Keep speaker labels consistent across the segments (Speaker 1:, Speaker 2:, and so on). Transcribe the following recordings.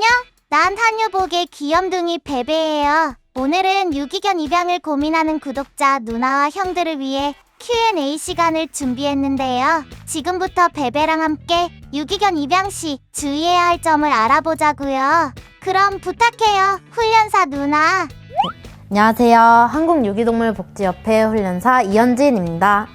Speaker 1: 안녕, 난 한유복의 귀염둥이 베베예요. 오늘은 유기견 입양을 고민하는 구독자 누나와 형들을 위해 Q&A 시간을 준비했는데요. 지금부터 베베랑 함께 유기견 입양 시 주의해야 할 점을 알아보자고요. 그럼 부탁해요, 훈련사 누나.
Speaker 2: 안녕하세요. 한국유기동물복지협회 훈련사 이현진입니다.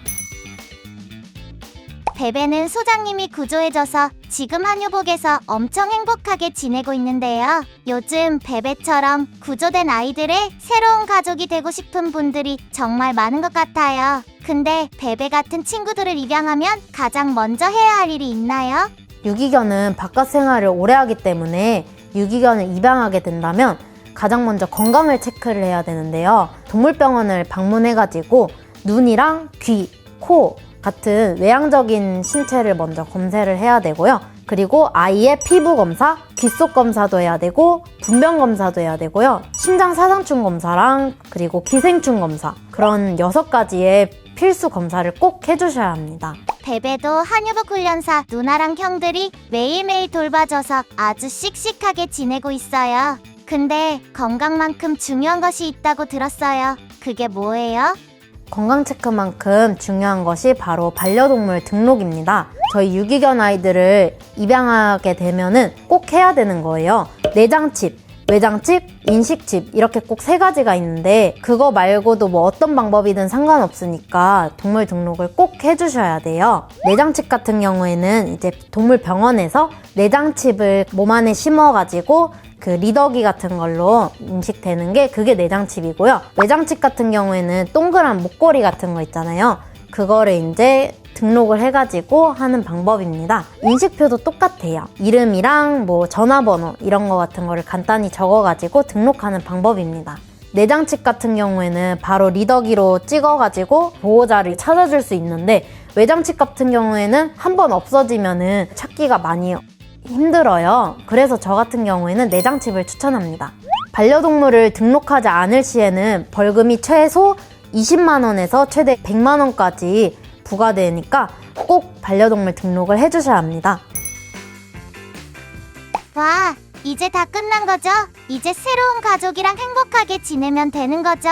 Speaker 1: 베베는 소장님이 구조해줘서 지금 한유복에서 엄청 행복하게 지내고 있는데요. 요즘 베베처럼 구조된 아이들의 새로운 가족이 되고 싶은 분들이 정말 많은 것 같아요. 근데 베베 같은 친구들을 입양하면 가장 먼저 해야 할 일이 있나요?
Speaker 2: 유기견은 바깥 생활을 오래 하기 때문에 유기견을 입양하게 된다면 가장 먼저 건강을 체크를 해야 되는데요. 동물병원을 방문해가지고 눈이랑 귀, 코 같은 외향적인 신체를 먼저 검사를 해야 되고요. 그리고 아이의 피부 검사, 귓속 검사도 해야 되고 분변 검사도 해야 되고요. 심장 사상충 검사랑 그리고 기생충 검사, 그런 6가지의 필수 검사를 꼭 해주셔야 합니다.
Speaker 1: 베베도 한유복 훈련사 누나랑 형들이 매일매일 돌봐줘서 아주 씩씩하게 지내고 있어요. 근데 건강만큼 중요한 것이 있다고 들었어요. 그게 뭐예요?
Speaker 2: 건강 체크만큼 중요한 것이 바로 반려동물 등록입니다. 저희 유기견 아이들을 입양하게 되면은 꼭 해야 되는 거예요. 내장칩, 외장칩, 인식칩 이렇게 꼭 3가지가 있는데 그거 말고도 뭐 어떤 방법이든 상관없으니까 동물 등록을 꼭 해주셔야 돼요. 내장칩 같은 경우에는 이제 동물병원에서 내장칩을 몸 안에 심어가지고 그 리더기 같은 걸로 인식되는 게 그게 내장칩이고요. 외장칩 같은 경우에는 동그란 목걸이 같은 거 있잖아요. 그거를 이제 등록을 해가지고 하는 방법입니다. 인식표도 똑같아요. 이름이랑 뭐 전화번호 이런 거 같은 거를 간단히 적어가지고 등록하는 방법입니다. 내장칩 같은 경우에는 바로 리더기로 찍어가지고 보호자를 찾아줄 수 있는데 외장칩 같은 경우에는 한번 없어지면은 찾기가 많이 힘들어요. 그래서 저 같은 경우에는 내장칩을 추천합니다. 반려동물을 등록하지 않을 시에는 벌금이 최소 20만 원에서 최대 100만 원까지 부과되니까 꼭 반려동물 등록을 해주셔야 합니다.
Speaker 1: 와, 이제 다 끝난 거죠? 이제 새로운 가족이랑 행복하게 지내면 되는 거죠?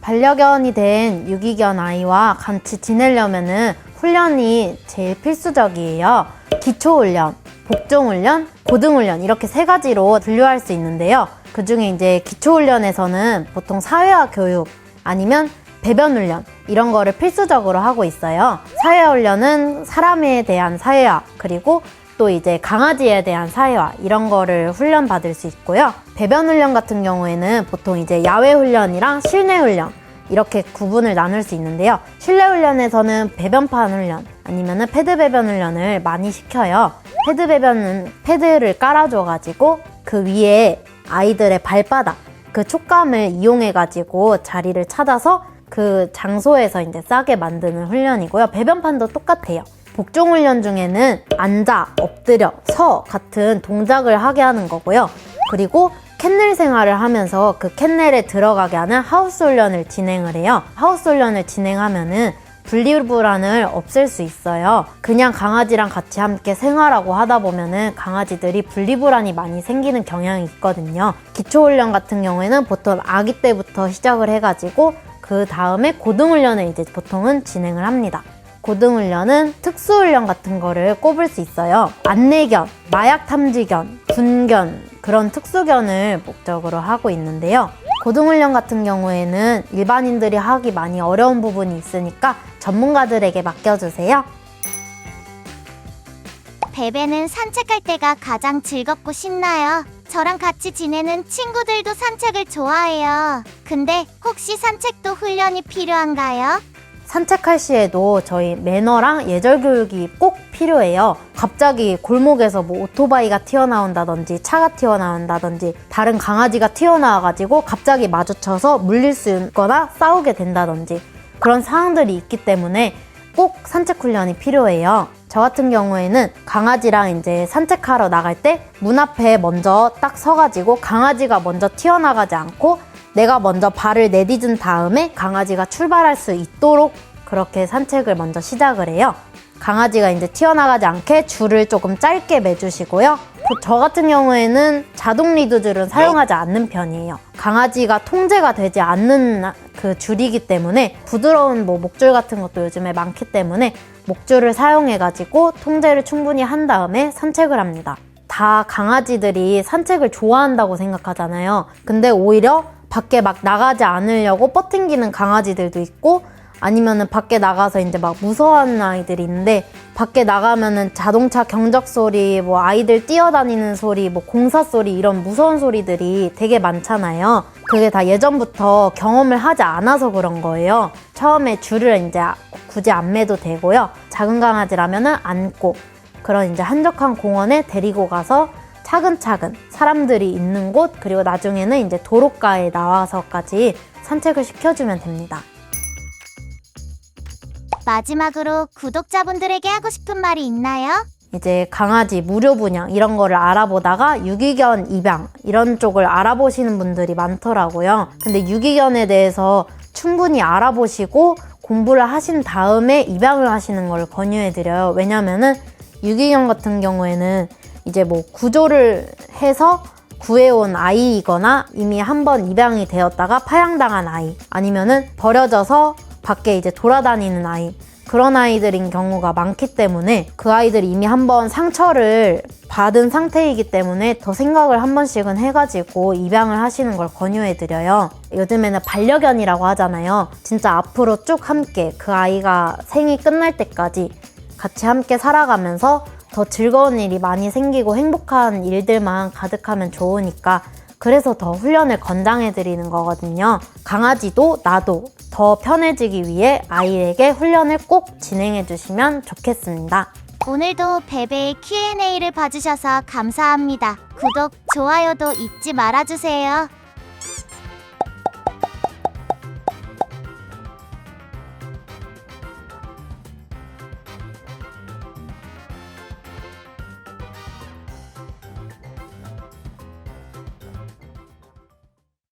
Speaker 2: 반려견이 된 유기견 아이와 같이 지내려면은 훈련이 제일 필수적이에요. 기초훈련, 복종훈련, 고등훈련 이렇게 3가지로 분류할 수 있는데요. 그 중에 이제 기초훈련에서는 보통 사회화 교육 아니면 배변훈련 이런 거를 필수적으로 하고 있어요. 사회화훈련은 사람에 대한 사회화, 그리고 또 이제 강아지에 대한 사회화 이런 거를 훈련 받을 수 있고요. 배변훈련 같은 경우에는 보통 이제 야외훈련이랑 실내훈련 이렇게 구분을 나눌 수 있는데요. 실내훈련에서는 배변판 훈련 아니면은 패드 배변 훈련을 많이 시켜요. 패드 배변은 패드를 깔아줘가지고 그 위에 아이들의 발바닥, 그 촉감을 이용해가지고 자리를 찾아서 그 장소에서 이제 싸게 만드는 훈련이고요. 배변판도 똑같아요. 복종 훈련 중에는 앉아, 엎드려, 서 같은 동작을 하게 하는 거고요. 그리고 캔넬 생활을 하면서 그 캔넬에 들어가게 하는 하우스 훈련을 진행을 해요. 하우스 훈련을 진행하면은 분리불안을 없앨 수 있어요. 그냥 강아지랑 같이 함께 생활하고 하다 보면은 강아지들이 분리불안이 많이 생기는 경향이 있거든요. 기초훈련 같은 경우에는 보통 아기 때부터 시작을 해가지고 그 다음에 고등훈련을 이제 보통은 진행을 합니다. 고등훈련은 특수훈련 같은 거를 꼽을 수 있어요. 안내견, 마약탐지견, 군견 그런 특수견을 목적으로 하고 있는데요. 고등훈련 같은 경우에는 일반인들이 하기 많이 어려운 부분이 있으니까 전문가들에게 맡겨주세요.
Speaker 1: 베베는 산책할 때가 가장 즐겁고 신나요. 저랑 같이 지내는 친구들도 산책을 좋아해요. 근데 혹시 산책도 훈련이 필요한가요?
Speaker 2: 산책할 시에도 저희 매너랑 예절 교육이 꼭 필요해요. 갑자기 골목에서 뭐 오토바이가 튀어나온다든지 차가 튀어나온다든지 다른 강아지가 튀어나와가지고 갑자기 마주쳐서 물릴 수 있거나 싸우게 된다든지 그런 상황들이 있기 때문에 꼭 산책 훈련이 필요해요. 저 같은 경우에는 강아지랑 이제 산책하러 나갈 때 문 앞에 먼저 딱 서가지고 강아지가 먼저 튀어나가지 않고 내가 먼저 발을 내딛은 다음에 강아지가 출발할 수 있도록 그렇게 산책을 먼저 시작을 해요. 강아지가 이제 튀어나가지 않게 줄을 조금 짧게 매주시고요. 저 같은 경우에는 자동 리드줄은 사용하지 않는 편이에요. 강아지가 통제가 되지 않는 그 줄이기 때문에 부드러운 목줄 같은 것도 요즘에 많기 때문에 목줄을 사용해가지고 통제를 충분히 한 다음에 산책을 합니다. 다 강아지들이 산책을 좋아한다고 생각하잖아요. 근데 오히려 밖에 막 나가지 않으려고 뻗팅기는 강아지들도 있고 아니면은 밖에 나가서 이제 막 무서워하는 아이들이 있는데 밖에 나가면은 자동차 경적 소리, 아이들 뛰어다니는 소리, 공사 소리 이런 무서운 소리들이 되게 많잖아요. 그게 다 예전부터 경험을 하지 않아서 그런 거예요. 처음에 줄을 이제 굳이 안 매도 되고요. 작은 강아지라면은 안고 그런 이제 한적한 공원에 데리고 가서 차근차근 사람들이 있는 곳 그리고 나중에는 이제 도로가에 나와서까지 산책을 시켜주면 됩니다.
Speaker 1: 마지막으로 구독자분들에게 하고 싶은 말이 있나요?
Speaker 2: 이제 강아지 무료 분양 이런 거를 알아보다가 유기견 입양 이런 쪽을 알아보시는 분들이 많더라고요. 근데 유기견에 대해서 충분히 알아보시고 공부를 하신 다음에 입양을 하시는 걸 권유해드려요. 왜냐면은 유기견 같은 경우에는 이제 구조를 해서 구해온 아이이거나 이미 한번 입양이 되었다가 파양당한 아이 아니면은 버려져서 밖에 이제 돌아다니는 아이 그런 아이들인 경우가 많기 때문에 그 아이들이 이미 한번 상처를 받은 상태이기 때문에 더 생각을 한 번씩은 해가지고 입양을 하시는 걸 권유해드려요. 요즘에는 반려견이라고 하잖아요. 진짜 앞으로 쭉 함께 그 아이가 생이 끝날 때까지 같이 함께 살아가면서 더 즐거운 일이 많이 생기고 행복한 일들만 가득하면 좋으니까 그래서 더 훈련을 권장해드리는 거거든요. 강아지도 나도 더 편해지기 위해 아이에게 훈련을 꼭 진행해주시면 좋겠습니다.
Speaker 1: 오늘도 베베의 Q&A를 봐주셔서 감사합니다. 구독, 좋아요도 잊지 말아주세요.